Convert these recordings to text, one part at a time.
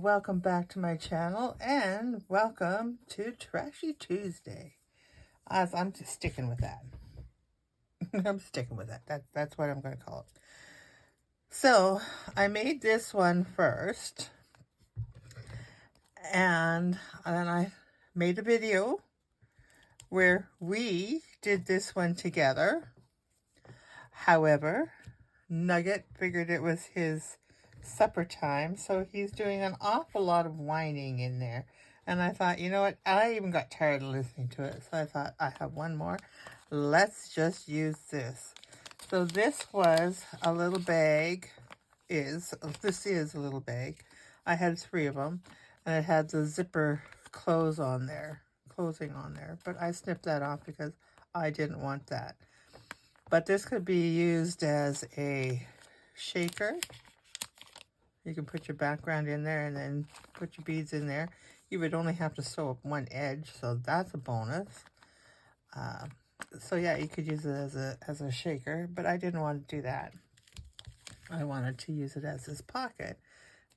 welcome back to my channel, and welcome to Trashy Tuesday. As I'm just sticking with that. I'm sticking with that. That's what I'm going to call it. So, I made this one first, and then I made a video where we did this one together. However, Nugget figured it was his supper time, so he's doing an awful lot of whining in there. And I thought, you know what, I even got tired of listening to it, so I thought, I have one more. Let's just use this. So this was a little bag, this is a little bag. I had 3 of them, and it had the zipper closing on there, but I snipped that off because I didn't want that. But this could be used as a shaker. You can put your background in there and then put your beads in there. You would only have to sew up one edge, so that's a bonus. So yeah, you could use it as a shaker, but I didn't want to do that. I wanted to use it as this pocket,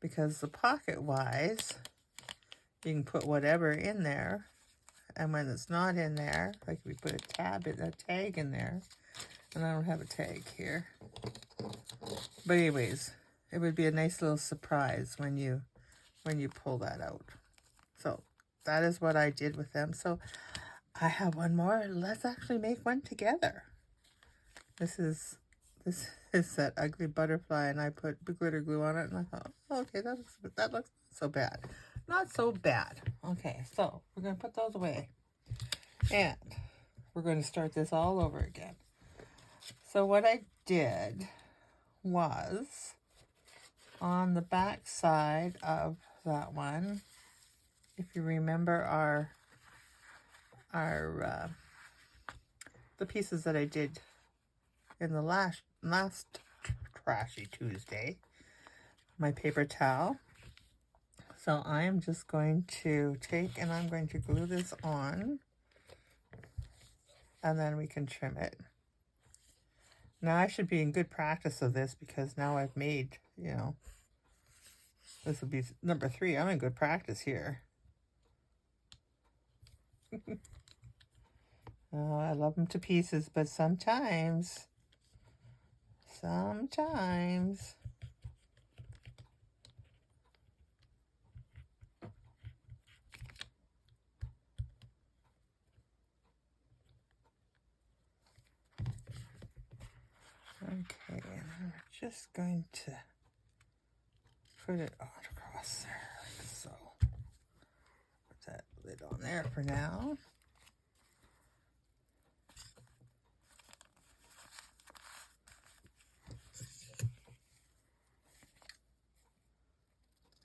because the pocket-wise, you can put whatever in there, and when it's not in there, like if we put a tag in there, and I don't have a tag here. But anyways, it would be a nice little surprise when you pull that out. So that is what I did with them. So I have one more. Let's actually make one together. This is that ugly butterfly, and I put glitter glue on it, and I thought, oh, okay, that looks not so bad. Not so bad. Okay, so we're gonna put those away, and we're going to start this all over again. So what I did was, on the back side of that one, if you remember the pieces that I did in the last Trashy Tuesday, my paper towel. So I am just going to take and I'm going to glue this on, and then we can trim it. Now I should be in good practice of this, because now I've made, this will be number 3. I'm in good practice here. Oh, I love them to pieces, but sometimes. Okay, and I'm just going to put it on across there, like so. Put that lid on there for now.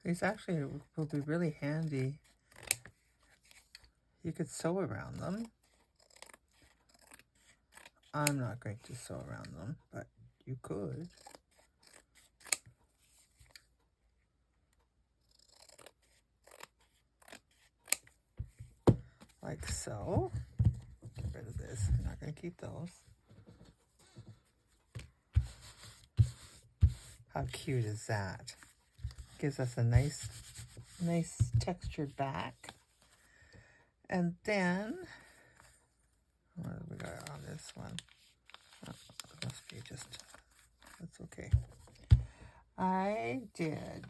These actually will be really handy. You could sew around them. I'm not going to sew around them, but you could. Like so. Get rid of this. I'm not going to keep those. How cute is that? Gives us a nice textured back. And then, what have we got on this one? Oh, it must be just, that's okay. I did,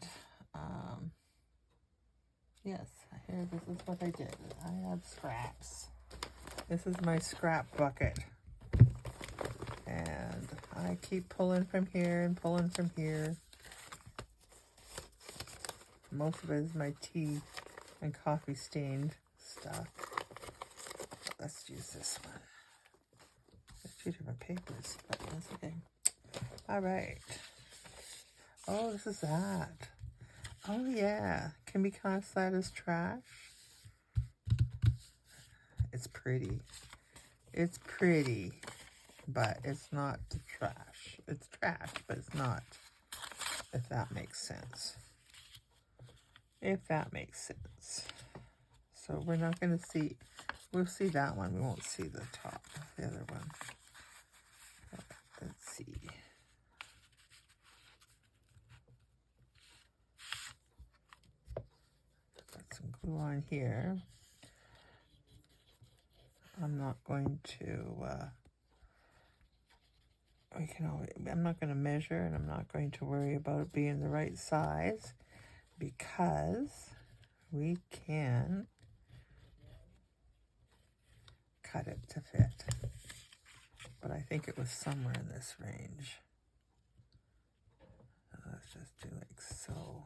yes, here, this is what I did. I have scraps. This is my scrap bucket. And I keep pulling from here and pulling from here. Most of it is my tea and coffee stained stuff. Let's use this one. There's 2 different papers, but that's okay. All right. Oh, this is that. Oh, yeah. Can we class that as trash? It's pretty. It's pretty, but it's not the trash. It's trash, but it's not, if that makes sense. If that makes sense. So we're not going to see, we'll see that one. We won't see the top of the other one. Let's see. glue on here. I'm not going to, I'm not going to measure, and I'm not going to worry about it being the right size, because we can cut it to fit. But I think it was somewhere in this range. So let's just do like so.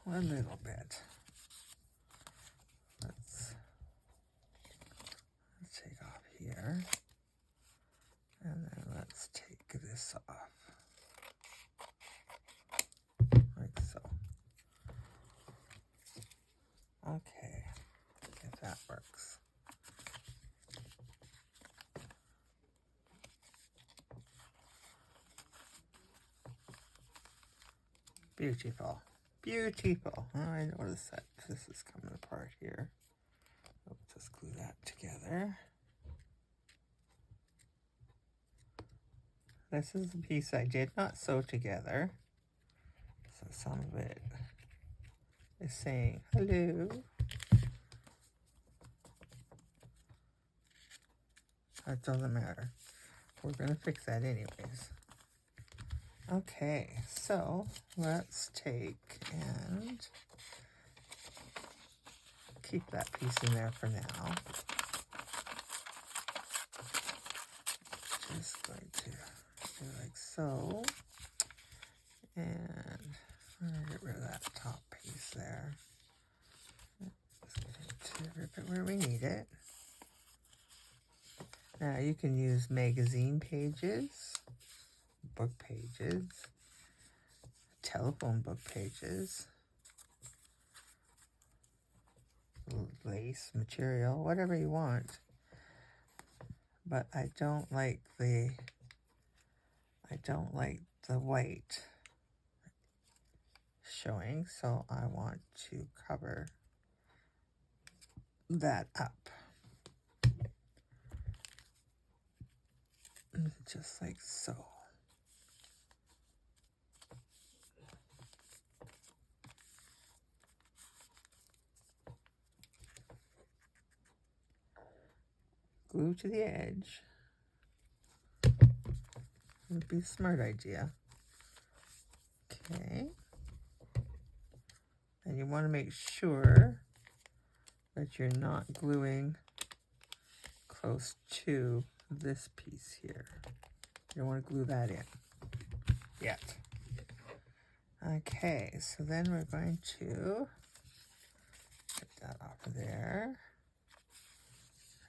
A little bit. Let's take off here, and then let's take this off, like so. Okay, if that works. Beautiful. Beautiful. Oh, I noticed that this is coming apart here. Let's just glue that together. This is the piece I did not sew together. So some of it is saying hello. That doesn't matter. We're going to fix that anyways. Okay, so let's take and keep that piece in there for now. Just going to do like so. And I'm going to get rid of that top piece there. Just going to rip it where we need it. Now you can use magazine pages, book pages, telephone book pages, lace material, whatever you want. But I don't like the white showing, so I want to cover that up. Just like so. Glue to the edge. Would be a smart idea. Okay. And you want to make sure that you're not gluing close to this piece here. You don't want to glue that in yet. Okay, so then we're going to get that off of there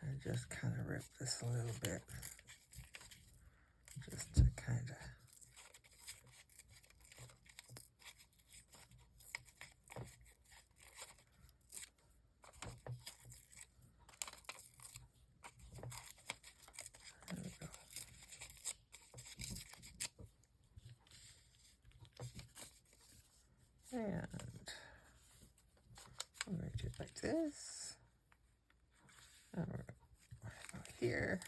and just kind of rip this a little bit, just to kind of and I'm going to do it like this. And we're going to go here,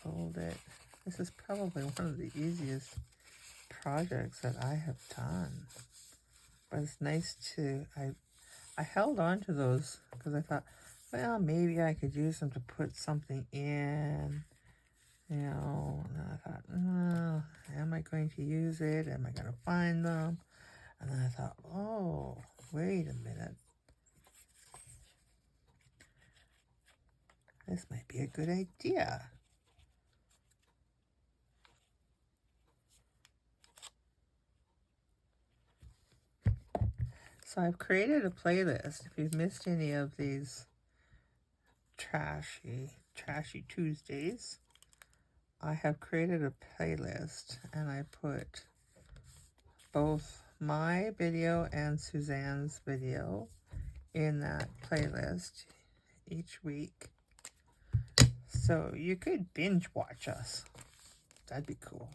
fold it. This is probably one of the easiest projects that I have done. But it's nice to, I held on to those because I thought, well, maybe I could use them to put something in, you know. And I thought, no, am I going to use it? Am I going to find them? And then I thought, oh, wait a minute. This might be a good idea. So I've created a playlist. If you've missed any of these trashy Tuesdays, I have created a playlist, and I put both my video and Suzanne's video in that playlist each week. So you could binge watch us. That'd be cool.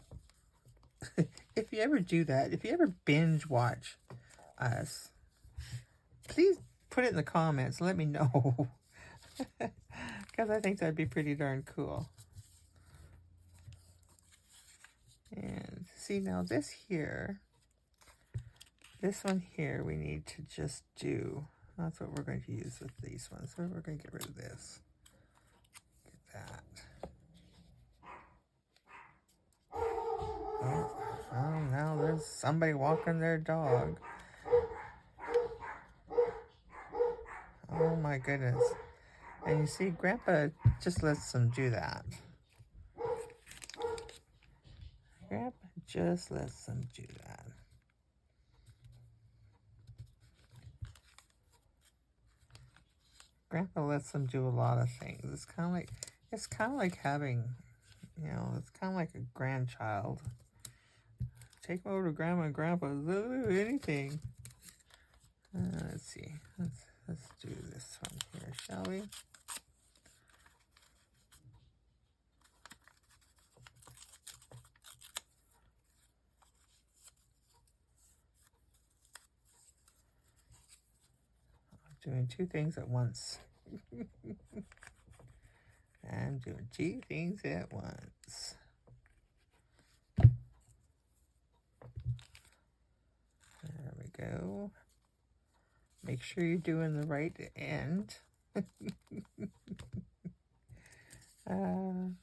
If you ever do that, if you ever binge watch us, please put it in the comments. Let me know. Because I think that'd be pretty darn cool. And see, now this one here, we need to just do, that's what we're going to use with these ones. So we're going to get rid of this. Get that. Oh, now there's somebody walking their dog. Oh my goodness. And you see, Grandpa just lets them do that. Grandpa just lets them do that. Grandpa lets them do a lot of things. It's kind of like having, it's kind of like a grandchild. Take them over to Grandma and Grandpa. They'll do anything. Let's see. Let's do this one here, shall we? Doing two things at once. I'm doing two things at once. There we go. Make sure you're doing the right end. Yeah.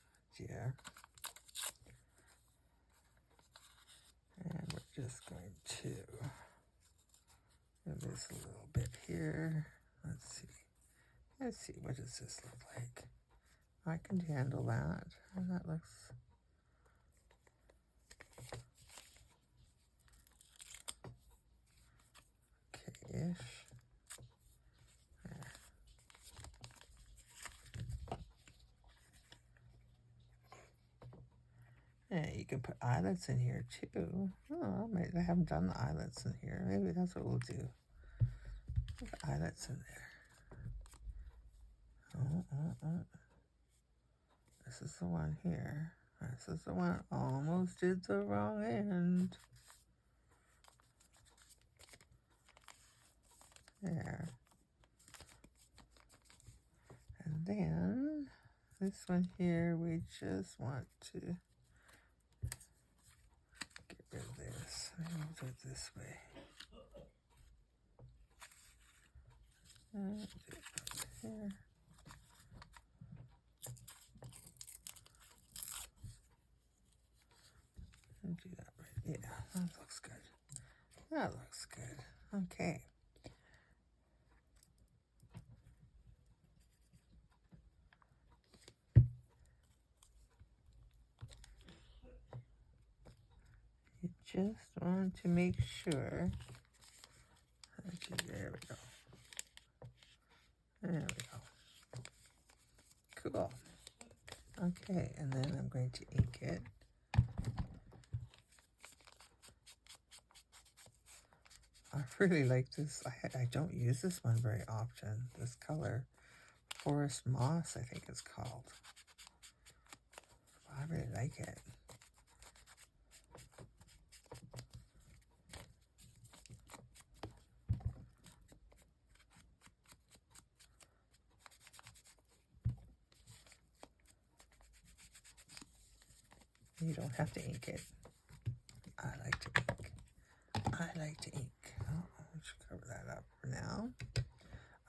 And we're just going to do this a little bit here. Let's see, what does this look like? I can handle that. And that looks okay-ish. There. Yeah, you can put eyelets in here too. Oh, I haven't done the eyelets in here. Maybe that's what we'll do. Put eyelets in there. Oh. This is the one here. This is the one. Almost did the wrong end. There. And then this one here, we just want to get rid of this. Maybe we'll do it this way. And do it here. And do that right. Yeah, that looks good. That looks good. Okay. You just want to make sure. There we go. There we go. Cool. Okay, and then I'm going to ink it. I really like this. I don't use this one very often. This color, Forest Moss, I think it's called. I really like it. You don't have to ink it. I like to ink. I like to ink. Oh, I should cover that up for now.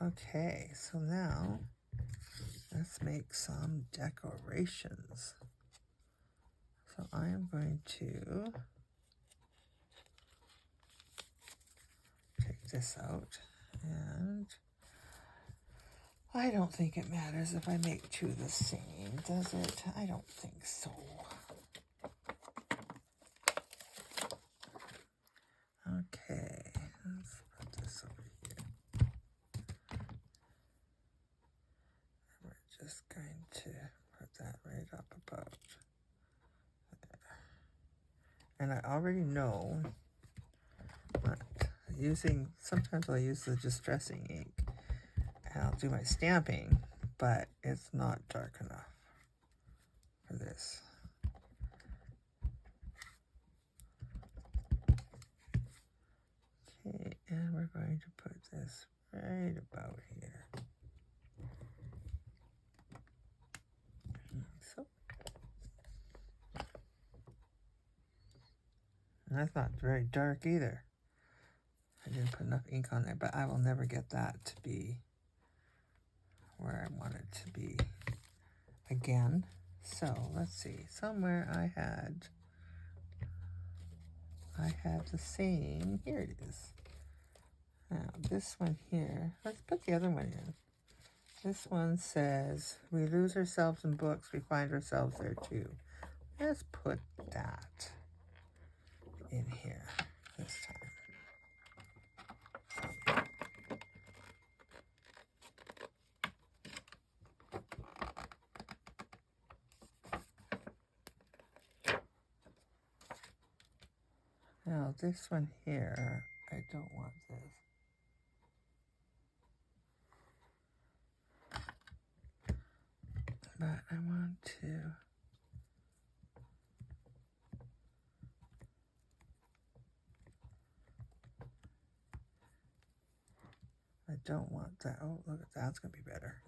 Okay, so now let's make some decorations. So I am going to take this out, and I don't think it matters if I make two the same, does it? I don't think so. Okay, let's put this over here. And we're just going to put that right up above there. And I already know that sometimes I'll use the distressing ink and I'll do my stamping, but it's not dark enough for this. Okay, and we're going to put this right about here. So, That's not very dark either. I didn't put enough ink on there, but I will never get that to be where I want it to be again. So let's see, somewhere I had the same, here it is. Now this one here, let's put the other one in. This one says, we lose ourselves in books, we find ourselves there too. Let's put that in here this time. Now this one here, I don't want this. But I want to, I don't want that. Oh, look at that, that's gonna be better.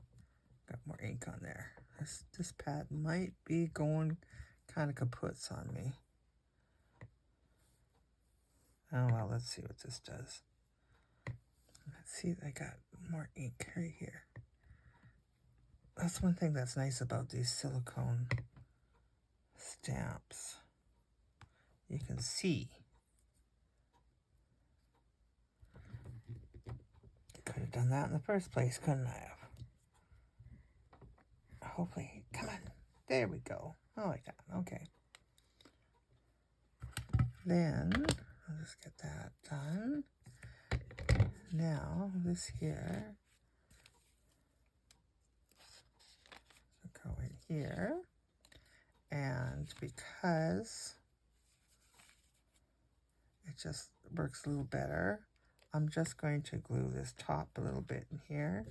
Got more ink on there. This pad might be going kind of kaputs on me. Oh well, let's see what this does. Let's see, I got more ink right here. That's one thing that's nice about these silicone stamps. You can see. Could have done that in the first place, couldn't I have? Hopefully, come on. There we go. I like that. Okay. Then, I'll just get that done. Now, this here. Go in here. And because it just works a little better, I'm just going to glue this top a little bit in here.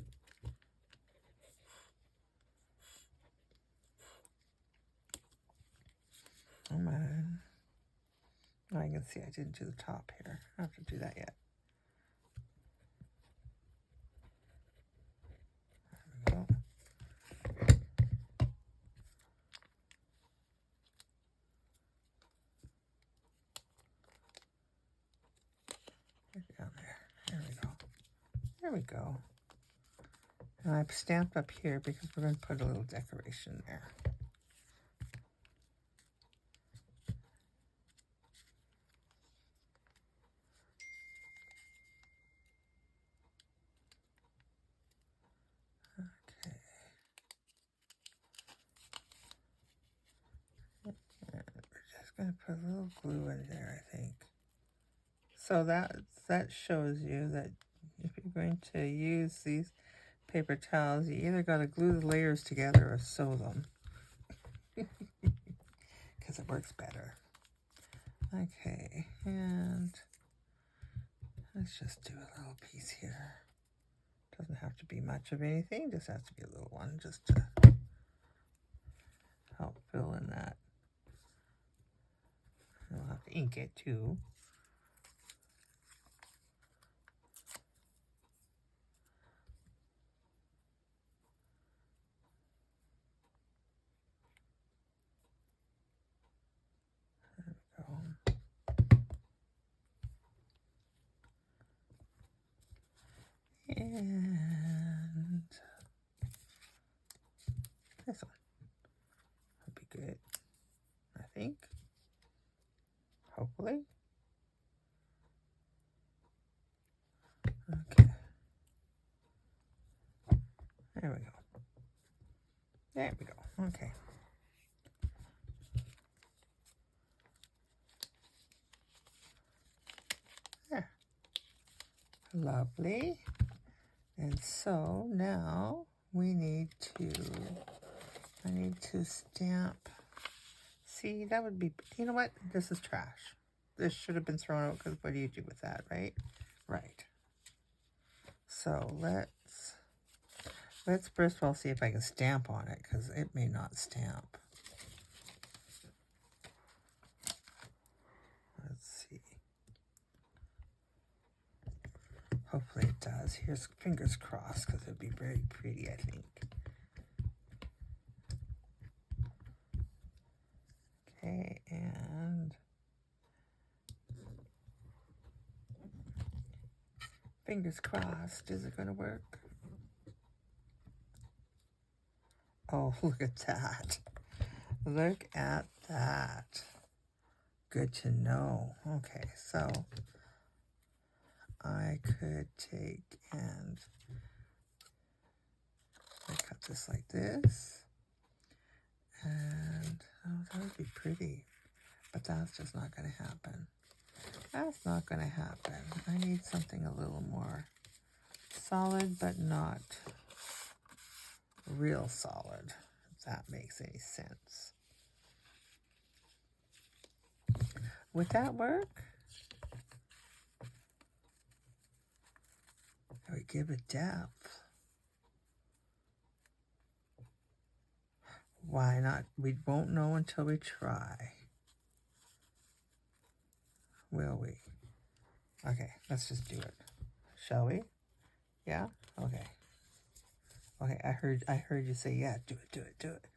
Come on. Oh, I can see I didn't do the top here. I have to do that yet. There we go. Down there. There we go. There we go. And I've stamped up here because we're going to put a little decoration there. Okay. And we're just going to put a little glue in there, I think. So that shows you that if you're going to use these paper towels, you either got to glue the layers together or sew them. Because it works better. Okay, and let's just do a little piece here. Doesn't have to be much of anything, just has to be a little one just to help fill in that. I'll have to ink it too. And this one would be good, I think. Hopefully. Okay. There we go. There we go. Okay. There. Lovely. And so now we need to, I need to stamp. See, that would be, you know what? This is trash. This should have been thrown out because what do you do with that, right? Right. So let's first of all see if I can stamp on it because it may not stamp. Let's see. Hopefully it does. Here's fingers crossed because it would be very pretty, I think. Okay, and Fingers crossed. Is it going to work? Oh, look at that. Look at that. Good to know. Okay, so I could take and I cut this like this. And, oh, that would be pretty. But that's just not going to happen. That's not going to happen. I need something a little more solid, but not real solid, if that makes any sense. Would that work? I would give it depth. Why not? We won't know until we try. Will we? Okay, let's just do it. Shall we? Yeah? Okay. Okay, I heard you say, yeah, do it, do it, do it.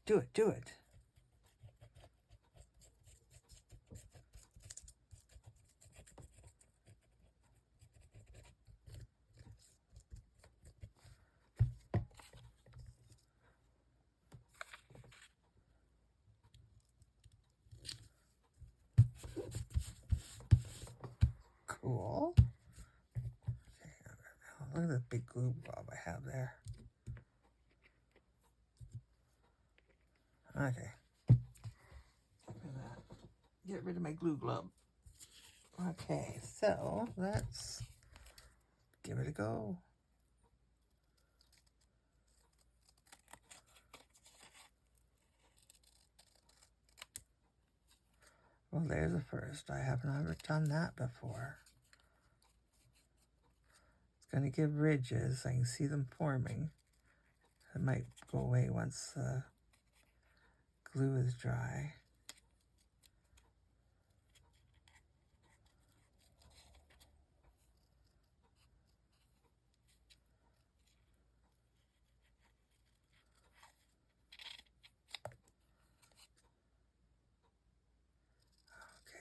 Do it, do it. Cool. Okay, look at the big glue blob I have there. Okay. Get rid of my glue glove. Okay, so let's give it a go. Well, there's a first. I have never done that before. It's going to give ridges. I can see them forming. It might go away once the glue is dry.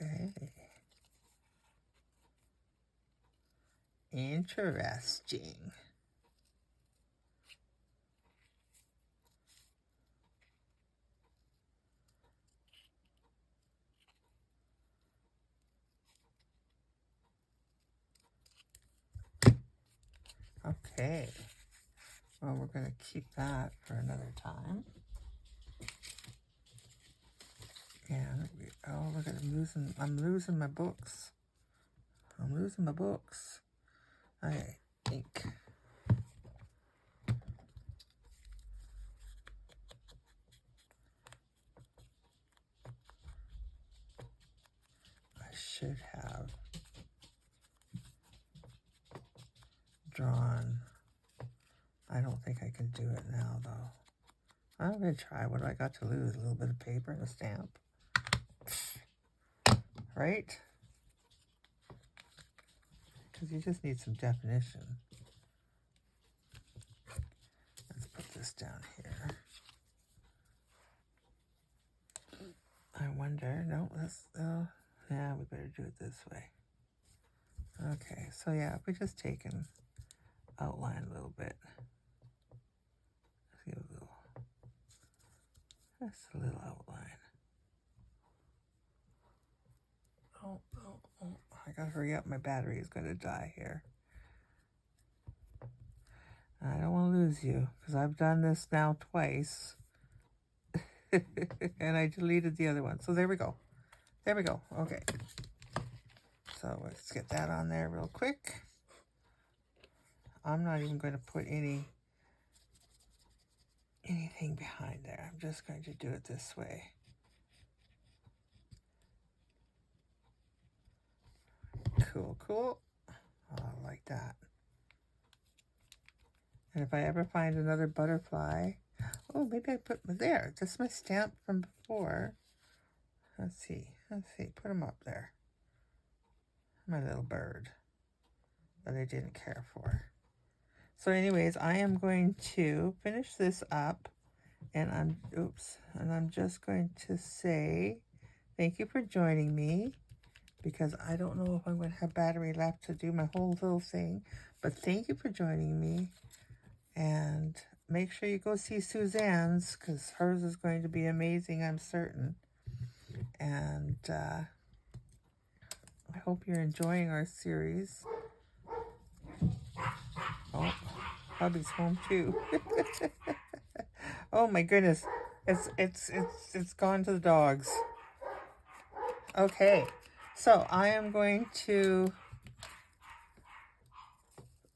Okay. Interesting. Okay. Well, we're going to keep that for another time. And oh, look at it, I'm losing my books. I'm losing my books. Okay, ink. I should have drawn. I don't think I can do it now, though. I'm going to try. What do I got to lose? A little bit of paper and a stamp. Right? Because you just need some definition. Let's put this down here. I wonder. No, let's... yeah, we better do it this way. Okay, so yeah, we just take and outline a little bit. Let's give a little... Just a little outline. Oh, I gotta hurry up. My battery is gonna die here. I don't want to lose you because I've done this now twice. And I deleted the other one. So there we go. There we go. Okay. So let's get that on there real quick. I'm not even going to put anything behind there. I'm just going to do it this way. Cool, cool. Oh, like that. And if I ever find another butterfly, oh, maybe I put there. This is my stamp from before. Let's see. Put them up there. My little bird that I didn't care for. So anyways, I am going to finish this up, and I'm just going to say thank you for joining me. because I don't know if I'm going to have battery left to do my whole little thing. But thank you for joining me. And make sure you go see Suzanne's, because hers is going to be amazing, I'm certain. And I hope you're enjoying our series. Oh, hubby's home too. Oh my goodness. It's gone to the dogs. Okay. So I am going to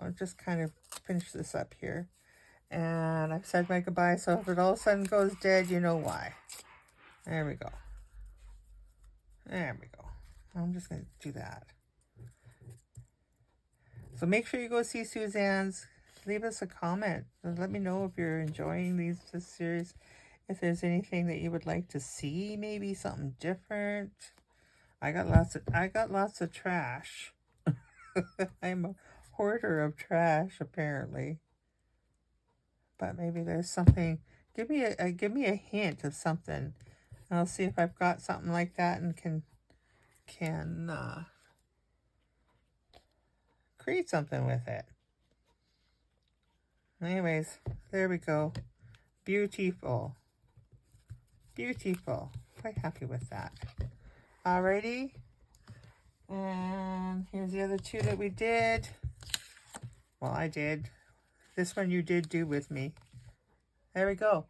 I'll just kind of finish this up here. And I've said my goodbye, so if it all of a sudden goes dead, you know why. There we go. There we go. I'm just going to do that. So make sure you go see Suzanne's. Leave us a comment. Let me know if you're enjoying this series. If there's anything that you would like to see, maybe something different. I got lots of trash. I'm a hoarder of trash, apparently. But maybe there's something. Give me a hint of something. I'll see if I've got something like that and can create something with it. Anyways, there we go. Beautiful. Beautiful. Quite happy with that. Alrighty. And here's the other two that we did. Well, I did. This one you did do with me. There we go.